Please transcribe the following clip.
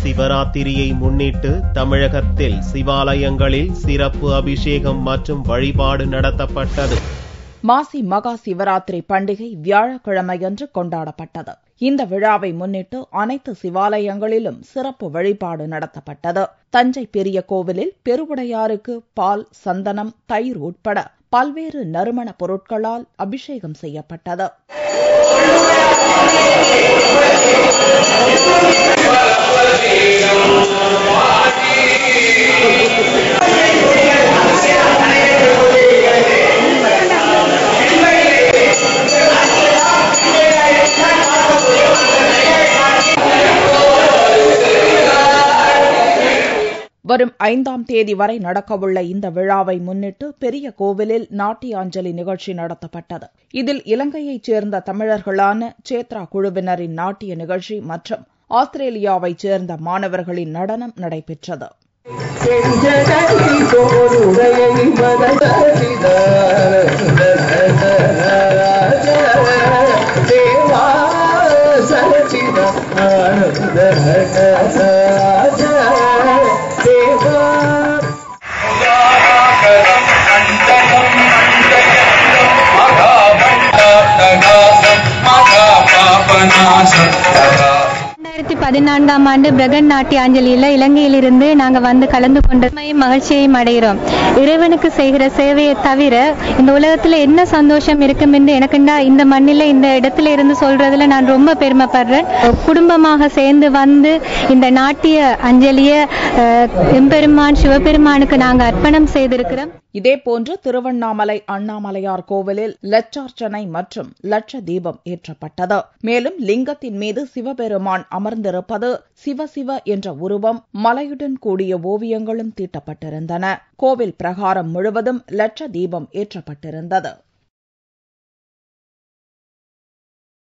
சிவராத்திரியை முன்னிட்டு தமிழகத்தில் சிவாலயங்களில் சிறப்பு அபிஷேகம் மற்றும் வழிபாடு நடத்தப்பட்டது. மாசி மகா சிவராத்திரி பண்டிகை வியாழக்கிழமையன்று கொண்டாடப்பட்டது. இந்த விழாவை முன்னிட்டு அனைத்து சிவாலயங்களிலும் சிறப்பு வழிபாடு நடத்தப்பட்டது. தஞ்சை பெரிய கோவிலில் பெருவுடையாருக்கு பால், சந்தனம், தயிர் உட்பட பல்வேறு நறுமண பொருட்களால் அபிஷேகம் செய்யப்பட்டது. வரும் 5ஆம் தேதி வரை நடக்கவுள்ள இந்த விழாவை முன்னிட்டு பெரிய கோவிலில் நாட்டியாஞ்சலி நிகழ்ச்சி நடத்தப்பட்டது. இதில் இலங்கையைச் சேர்ந்த தமிழர்களான சேத்ரா குழுவினரின் நாட்டிய நிகழ்ச்சி மற்றும் ஆஸ்திரேலியாவைச் சேர்ந்த மாணவர்களின் நடனம் நடைபெற்றது. ஆம் ஆண்டு பிரகன் நாட்டியாஞ்சலியில இலங்கையிலிருந்து நாங்க வந்து கலந்து கொண்ட மகிழ்ச்சியையும் அடைகிறோம். இறைவனுக்கு செய்கிற சேவையை தவிர இந்த உலகத்துல என்ன சந்தோஷம் இருக்கும் என்று எனக்குண்டா இந்த மண்ணில இந்த இடத்துல இருந்து சொல்றதுல நான் ரொம்ப பெருமைப்படுறேன். குடும்பமாக சேர்ந்து வந்து இந்த நாட்டிய அஞ்சலிய எம்பெருமான் சிவபெருமானுக்கு நாங்க அர்ப்பணம் செய்திருக்கிறோம். இதேபோன்று திருவண்ணாமலை அண்ணாமலையார் கோவிலில் லட்சார்ச்சனை மற்றும் லட்ச தீபம் ஏற்றப்பட்டது. மேலும் லிங்கத்தின் மீது சிவபெருமான் அமர்ந்திருப்பது, சிவசிவ என்ற உருவம், மலையுடன் கூடிய ஓவியங்களும் தீட்டப்பட்டிருந்தன. கோவில் பிரகாரம் முழுவதும் லட்ச தீபம் ஏற்றப்பட்டிருந்தது.